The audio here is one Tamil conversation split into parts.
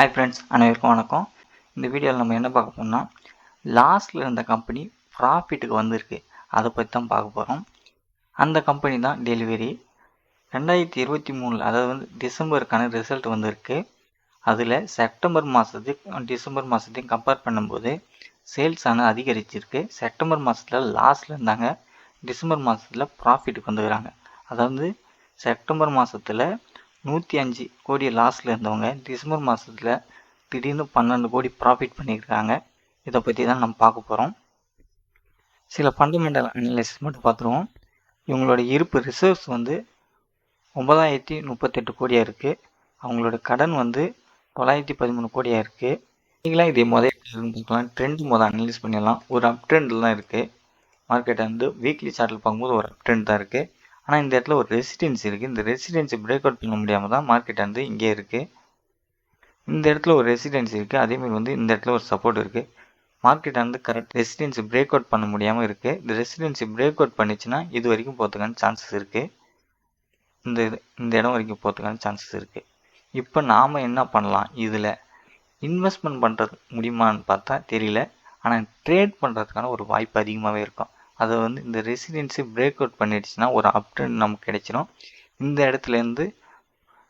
ஹாய் ஃப்ரெண்ட்ஸ், அனைவருக்கும் வணக்கம். இந்த வீடியோவில் நம்ம என்ன பார்க்க போறோம்னா, லாஸ்ட்டில் இருந்த கம்பெனி ப்ராஃபிட்டுக்கு வந்திருக்கு. அதை பற்றி தான் பார்க்க போகிறோம். அந்த கம்பெனி தான் டெலிவரி. 2023 அதாவது டிசம்பருக்கான ரிசல்ட் வந்திருக்கு. அதில் செப்டம்பர் மாதத்துக்கு டிசம்பர் மாதத்தையும் கம்பேர் பண்ணும்போது சேல்ஸ் ஆனால் அதிகரிச்சிருக்கு. செப்டம்பர் மாதத்தில் லாஸ்ட்டில் இருந்தாங்க, டிசம்பர் மாதத்தில் ப்ராஃபிட்டுக்கு வந்துக்கிறாங்க. அதாவது செப்டம்பர் மாதத்தில் 105 கோடி லாஸில் இருந்தவங்க டிசம்பர் மாதத்தில் திடீர்னு 12 கோடி ப்ராஃபிட் பண்ணியிருக்காங்க. இதை பற்றி தான் நம்ம பார்க்க போகிறோம். சில ஃபண்டமெண்டல் அனலைசிஸ் மட்டும் பார்த்துருவோம். இவங்களோட இருப்பு ரிசர்வ்ஸ் 9038 கோடியாக இருக்குது. அவங்களோட கடன் 913 கோடியாக இருக்குது. நீங்களாம் இதே பார்க்கலாம். ட்ரெண்ட் அனலைஸ் பண்ணிடலாம். ஒரு அப் ட்ரெண்டில் தான் இருக்குது. மார்க்கெட் வீக்லி சார்ட்டில் பார்க்கும்போது ஒரு அப் ட்ரெண்ட் தான் இருக்குது. ஆனால் இந்த இடத்துல ஒரு ரெசிடென்சி இருக்குது. இந்த ரெசிடென்சி பிரேக் அவுட் பண்ண முடியாமல் தான் மார்க்கெட் இங்கே இருக்குது. இந்த இடத்துல ஒரு ரெசிடென்சி இருக்குது. அதேமாதிரி இந்த இடத்துல ஒரு சப்போர்ட் இருக்குது. Market correct residency break out பண்ண முடியாமல் இருக்குது. இந்த ரெசிடென்சி பிரேக் அவுட் பண்ணிச்சுன்னா இது வரைக்கும் போகிறதுக்கான சான்சஸ் இருக்குது. இந்த இடம் வரைக்கும் போகிறதுக்கான சான்சஸ் இருக்குது. இப்போ நாம் என்ன பண்ணலாம்? இதில் இன்வெஸ்ட்மெண்ட் பண்ணுறது முடியுமான்னு பார்த்தா தெரியல. ஆனால் ட்ரேட் பண்ணுறதுக்கான ஒரு வாய்ப்பு அதிகமாகவே இருக்கும். அதை இந்த ரெசிடென்சி பிரேக் அவுட் பண்ணிடுச்சுன்னா ஒரு அப் ட்ரெண்ட் நமக்கு கிடைச்சிடும். இந்த இடத்துலேருந்து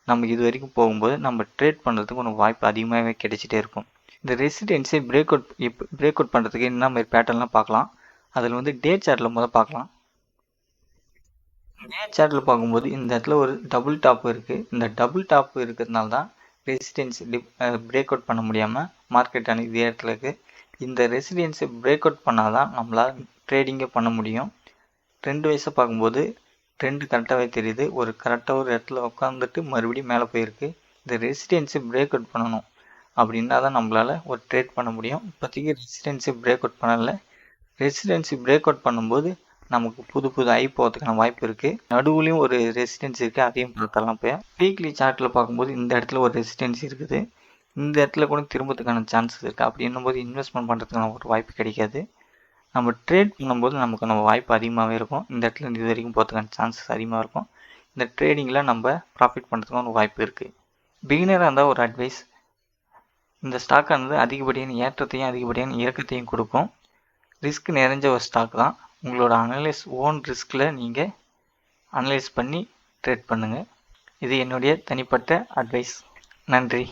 நம்ம இது வரைக்கும் போகும்போது நம்ம ட்ரேட் பண்ணுறதுக்கு ஒரு வாய்ப்பு அதிகமாகவே கிடைச்சிட்டே இருக்கும். இந்த ரெசிடென்சி பிரேக் அவுட் பண்ணுறதுக்கு என்ன மாதிரி பேட்டர்ன்லாம் பார்க்கலாம். அதில் டே சார்ட்டில் பார்க்கலாம். டே சார்ட்டில் பார்க்கும்போது இந்த இடத்துல ஒரு டபுள் டாப் இருக்குது. இந்த டபுள் டாப் இருக்கிறதுனால தான் ரெசிடென்சி பிரேக் அவுட் பண்ண முடியாமல் மார்க்கெட் இதே இடத்துல இருக்குது. இந்த ரெசிடென்சி பிரேக் அவுட் பண்ணால் தான் நம்மளால் ட்ரேடிங்கே பண்ண முடியும். ட்ரெண்ட் வைஸாக பார்க்கும்போது ட்ரெண்டு கரெக்டாகவே தெரியுது. கரெக்டாக ஒரு இடத்துல உட்காந்துட்டு மறுபடியும் மேலே போயிருக்கு. இந்த ரெசிடென்சி பிரேக் அவுட் பண்ணணும் அப்படின்னா தான் நம்மளால் ஒரு ட்ரேட் பண்ண முடியும். இப்போதைக்கு ரெசிடென்சி பிரேக் அவுட் பண்ணலை. ரெசிடென்சி பிரேக் அவுட் பண்ணும்போது நமக்கு புது ஐ போகிறதுக்கான வாய்ப்பு இருக்குது. நடுவுலையும் ஒரு ரெசிடென்சி இருக்குது, அதையும் பார்த்தலாம். இப்போ வீக்லி சார்ட்டில் பார்க்கும்போது இந்த இடத்துல ஒரு ரெசிடென்சி இருக்குது. இந்த இடத்துல கூட திரும்பத்துக்கான சான்சஸ் இருக்குது. அப்படி என்னும்போது இன்வெஸ்ட்மெண்ட் பண்ணுறதுக்கான ஒரு வாய்ப்பு கிடைக்காது. நம்ம ட்ரேட் பண்ணும்போது நமக்கு வாய்ப்பு அதிகமாகவே இருக்கும். இந்த இடத்துல இது வரைக்கும் போகிறதுக்கான சான்சஸ் அதிகமாக இருக்கும். இந்த ட்ரேடிங்கில் நம்ம ப்ராஃபிட் பண்ணுறதுக்கான ஒரு வாய்ப்பு இருக்குது. பிகினராக இருந்தால் ஒரு அட்வைஸ், இந்த ஸ்டாக் அதிகப்படியான ஏற்றத்தையும் அதிகப்படியான இறக்கத்தையும் கொடுக்கும். ரிஸ்க் நிறைஞ்ச ஒரு ஸ்டாக் தான். உங்களோட ஓன் ரிஸ்கில் நீங்கள் அனலைஸ் பண்ணி ட்ரேட் பண்ணுங்கள். இது என்னுடைய தனிப்பட்ட அட்வைஸ். நன்றி.